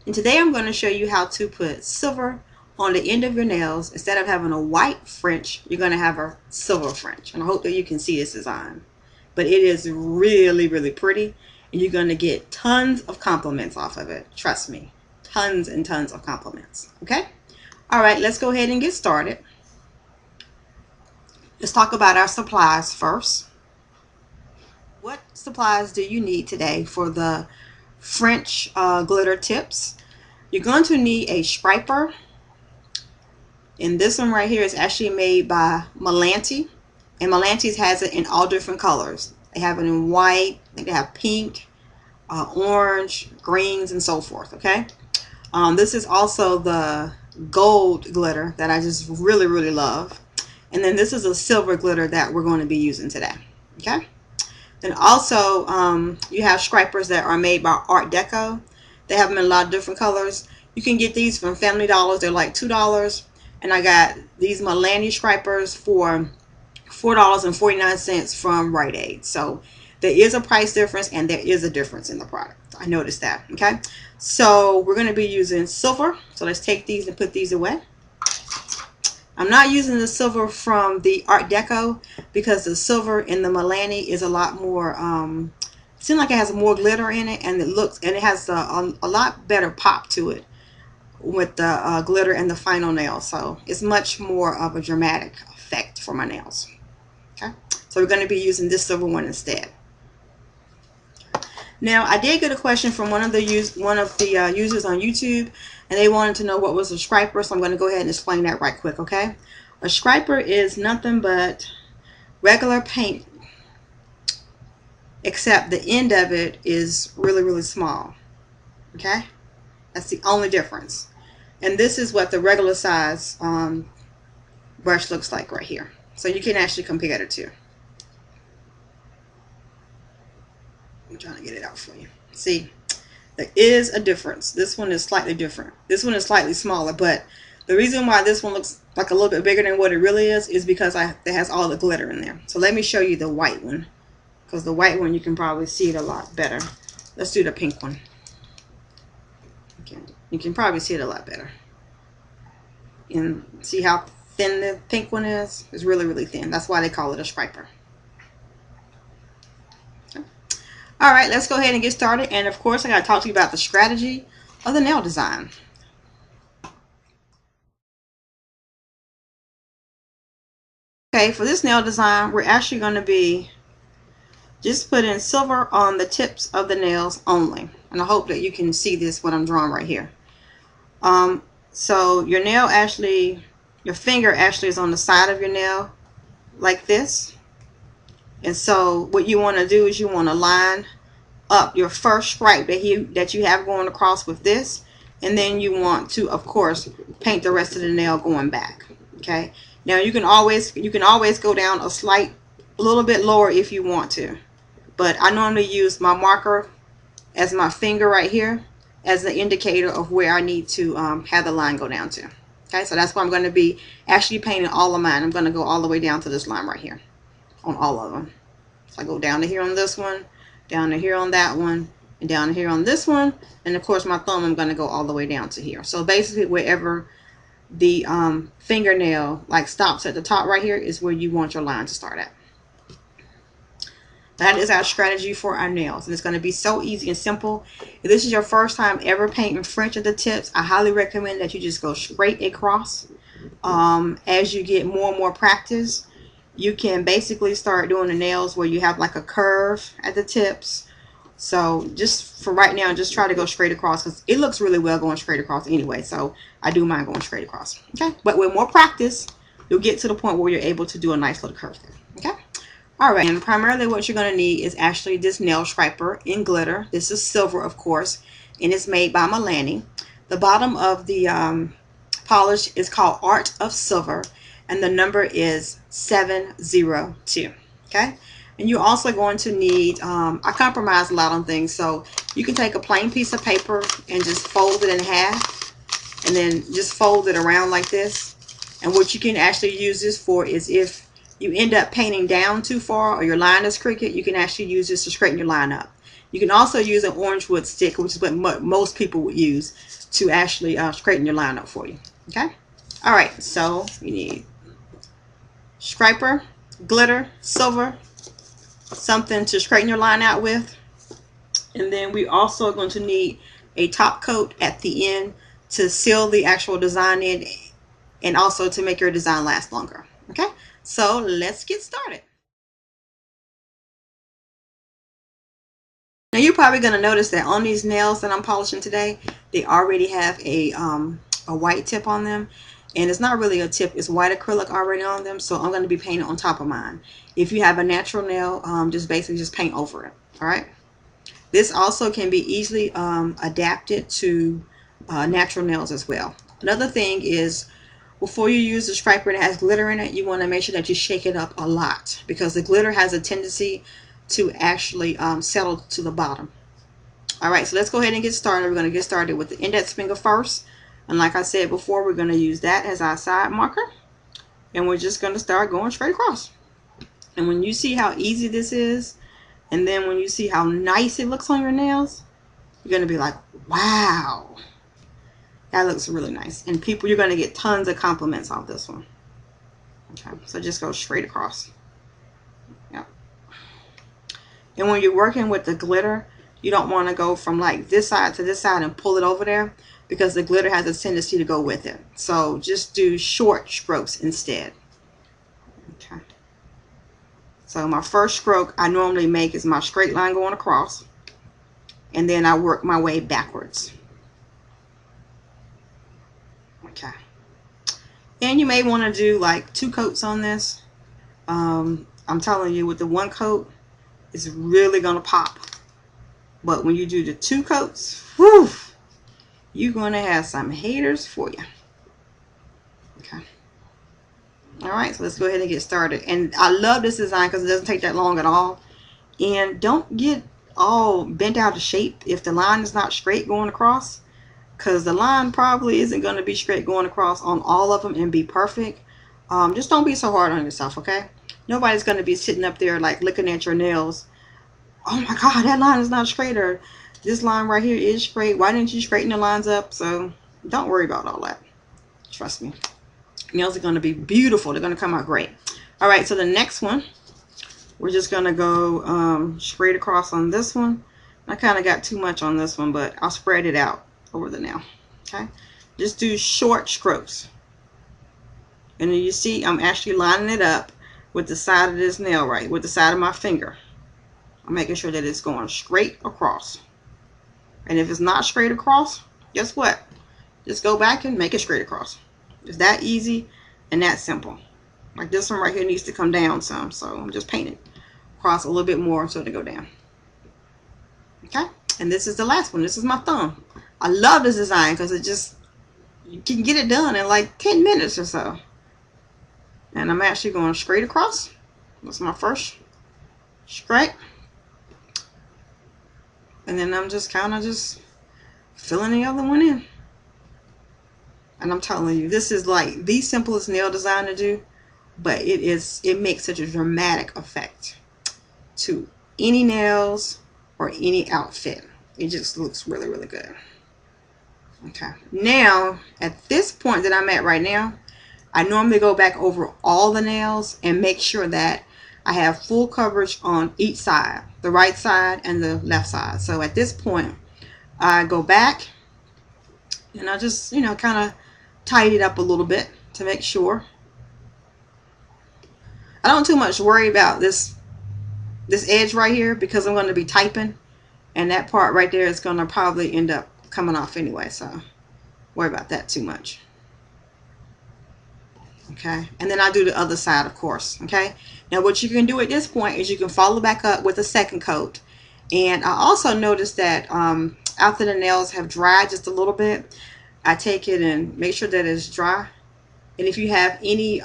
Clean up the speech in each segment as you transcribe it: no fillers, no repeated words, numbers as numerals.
And today I'm going to show you how to put silver on the end of your nails. Instead of having a white French, you're going to have a silver French. And I hope that you can see this design. But it is really, really pretty. And you're going to get tons of compliments off of it. Trust me. Tons and tons of compliments. Okay? Alright, let's go ahead and get started. Let's talk about our supplies first. What supplies do you need today for the French glitter tips? You're going to need a striper. And this one right here is actually made by Melanti. And Melanti's has it in all different colors. They have it in white, they have pink, orange, greens, and so forth. Okay. This is also the gold glitter that I just really, really love. And then this is a silver glitter that we're going to be using today. Okay. Then also you have stripers that are made by Art Deco. They have them in a lot of different colors. You can get these from Family Dollars. They're like $2. And I got these Melanti stripers for $4.49 from Rite Aid. So there is a price difference and there is a difference in the product. I noticed that. Okay. So we're going to be using silver. So let's take these and put these away. I'm not using the silver from the Art Deco because the silver in the Melanti is a lot more, it seems like it has more glitter in it, and it has a lot better pop to it with the glitter and the final nail. So it's much more of a dramatic effect for my nails. Okay, so we're going to be using this silver one instead. Now, I did get a question from one of the users on YouTube, and they wanted to know what was a striper, so I'm going to go ahead and explain that right quick, okay? A striper is nothing but regular paint, except the end of it is really, really small, okay? That's the only difference. And this is what the regular size brush looks like right here. So you can actually compare the two. I'm trying to get it out for you. See, there is a difference. This one is slightly different. This one is slightly smaller, but the reason why this one looks like a little bit bigger than what it really is because it has all the glitter in there. So let me show you the white one, because the white one you can probably see it a lot better. Let's do the pink one. Okay, you can probably see it a lot better. And see how thin the pink one is? It's really, really thin. That's why they call it a striper. Alright, let's go ahead and get started. And of course, I got to talk to you about the strategy of the nail design. Okay, for this nail design, we're actually going to be just putting silver on the tips of the nails only. And I hope that you can see this, what I'm drawing right here. So your nail actually, your finger actually is on the side of your nail like this. And so what you want to do is you want to line up your first stripe that you have going across with this, and then you want to, of course, paint the rest of the nail going back. Okay. Now you can always go down a little bit lower if you want to, but I normally use my marker as my finger right here as the indicator of where I need to have the line go down to. Okay, so that's why I'm going to be actually painting all of mine. I'm going to go all the way down to this line right here on all of them. So I go down to here on this one, down to here on that one, and down to here on this one, and of course my thumb I'm going to go all the way down to here. So basically wherever the fingernail like stops at the top right here is where you want your line to start at. That is our strategy for our nails, and it's going to be so easy and simple. If this is your first time ever painting French at the tips, I highly recommend that you just go straight across. As you get more and more practice, you can basically start doing the nails where you have like a curve at the tips. So just for right now, just try to go straight across, because it looks really well going straight across anyway. So I do mind going straight across. Okay, but with more practice, you'll get to the point where you're able to do a nice little curve there. Okay. Alright, and primarily what you're going to need is actually this nail striper in glitter. This is silver, of course, and it's made by Melanti. The bottom of the polish is called Art of Silver, and the number is 702. Okay, and you're also going to need, I compromise a lot on things, so you can take a plain piece of paper and just fold it in half, and then just fold it around like this. And what you can actually use this for is if you end up painting down too far or your line is crooked, you can actually use this to straighten your line up. You can also use an orange wood stick, which is what most people would use to actually straighten your line up for you. Okay. All right. So you need striper, glitter, silver, something to straighten your line out with. And then we also are going to need a top coat at the end to seal the actual design in and also to make your design last longer. Okay, so let's get started. Now you're probably going to notice that on these nails that I'm polishing today, they already have a white tip on them. And it's not really a tip, it's white acrylic already on them. So I'm going to be painting on top of mine. If you have a natural nail, just basically just paint over it. All right. This also can be easily adapted to natural nails as well. Another thing is, before you use the striper that has glitter in it, you want to make sure that you shake it up a lot, because the glitter has a tendency to actually settle to the bottom. All right, so let's go ahead and get started. We're going to get started with the index finger first. And like I said before, we're going to use that as our side marker. And we're just going to start going straight across. And when you see how easy this is, and then when you see how nice it looks on your nails, you're going to be like, wow, that looks really nice. And people, you're going to get tons of compliments on this one. Okay, so just go straight across. Yep. And when you're working with the glitter, you don't want to go from like this side to this side and pull it over there, because the glitter has a tendency to go with it. So just do short strokes instead. Okay. So my first stroke I normally make is my straight line going across, and then I work my way backwards. Okay. And you may want to do like 2 coats on this. I'm telling you, with the 1 coat, it's really going to pop. But when you do the 2 coats, whew, you're going to have some haters for you. Okay. All right, so let's go ahead and get started. And I love this design because it doesn't take that long at all. And don't get all bent out of shape if the line is not straight going across, because the line probably isn't going to be straight going across on all of them and be perfect. Just don't be so hard on yourself, okay? Nobody's going to be sitting up there like looking at your nails. Oh my God, that line is not straight, or this line right here is straight. Why didn't you straighten the lines up? So don't worry about all that. Trust me. Nails are going to be beautiful. They're going to come out great. All right, so the next one, we're just going to go straight across on this one. I kind of got too much on this one, but I'll spread it out over the nail. Okay, just do short strokes. And then you see I'm actually lining it up with the side of this nail, right, with the side of my finger. I'm making sure that it's going straight across. And if it's not straight across, guess what? Just go back and make it straight across. It's that easy and that simple. Like this one right here needs to come down some, so I'm just painting across a little bit more so to go down. Okay, and this is the last one. This is my thumb. I love this design because it just, you can get it done in like 10 minutes or so. And I'm actually going straight across. That's my first straight. And then I'm just kind of just filling the other one in. And I'm telling you, this is like the simplest nail design to do, but it makes such a dramatic effect to any nails or any outfit. It just looks really, really good. Okay, now at this point that I'm at right now, I normally go back over all the nails and make sure that I have full coverage on each side, the right side and the left side. So at this point, I go back and I just, kind of tidy it up a little bit to make sure. I don't too much worry about this edge right here, because I'm going to be typing, and that part right there is going to probably end up coming off anyway, so worry about that too much. Okay, and then I do the other side, of course. Okay, now what you can do at this point is you can follow back up with a second coat. And I also noticed that after the nails have dried just a little bit, I take it and make sure that it's dry. And if you have any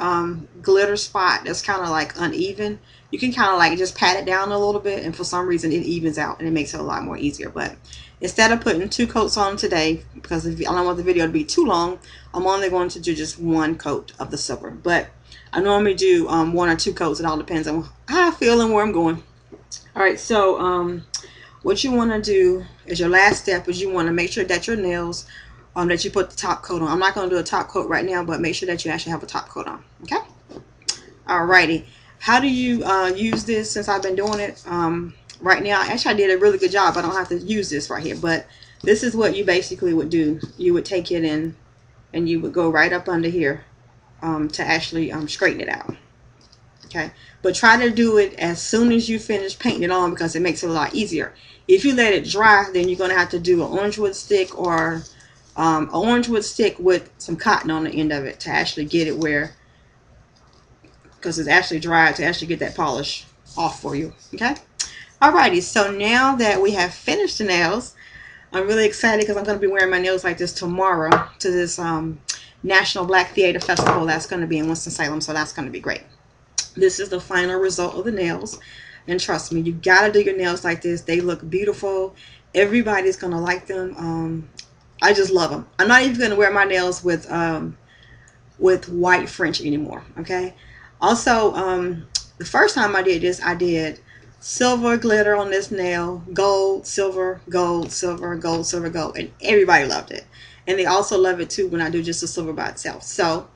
glitter spot that's kind of like uneven, you can kind of like just pat it down a little bit, and for some reason it evens out and it makes it a lot more easier. But instead of putting 2 coats on today, because I don't want the video to be too long, I'm only going to do just 1 coat of the silver. But I normally do 1 or 2 coats. It all depends on how I feel and where I'm going. All right, so what you want to do is your last step is you want to make sure that your nails, that you put the top coat on. I'm not going to do a top coat right now, but make sure that you actually have a top coat on. Okay. Alrighty. How do you use this? Since I've been doing it right now, actually I did a really good job. I don't have to use this right here, but this is what you basically would do. You would take it in and you would go right up under here to actually straighten it out. Okay, but try to do it as soon as you finish painting it on, because it makes it a lot easier. If you let it dry, then you're going to have to do an orange wood stick, or an orange wood stick with some cotton on the end of it to actually get it where, because it's actually dry, to actually get that polish off for you. Okay, alrighty, so now that we have finished the nails, I'm really excited because I'm going to be wearing my nails like this tomorrow to this National Black Theater Festival that's going to be in Winston-Salem, so that's going to be great. This is the final result of the nails, and trust me, you gotta do your nails like this. They look beautiful. Everybody's gonna like them. I just love them. I'm not even gonna wear my nails with white French anymore. Okay. Also, the first time I did this, I did silver glitter on this nail, gold, silver, gold, silver, gold, silver, gold, and everybody loved it. And they also love it too when I do just the silver by itself. So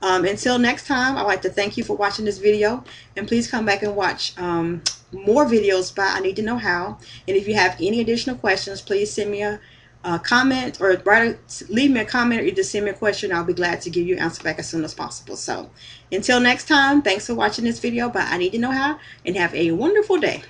until next time, I'd like to thank you for watching this video, and please come back and watch more videos by I Need to Know How. And if you have any additional questions, please send me a comment, or leave me a comment, or either send me a question. I'll be glad to give you an answer back as soon as possible. So until next time, thanks for watching this video by I Need to Know How, and have a wonderful day.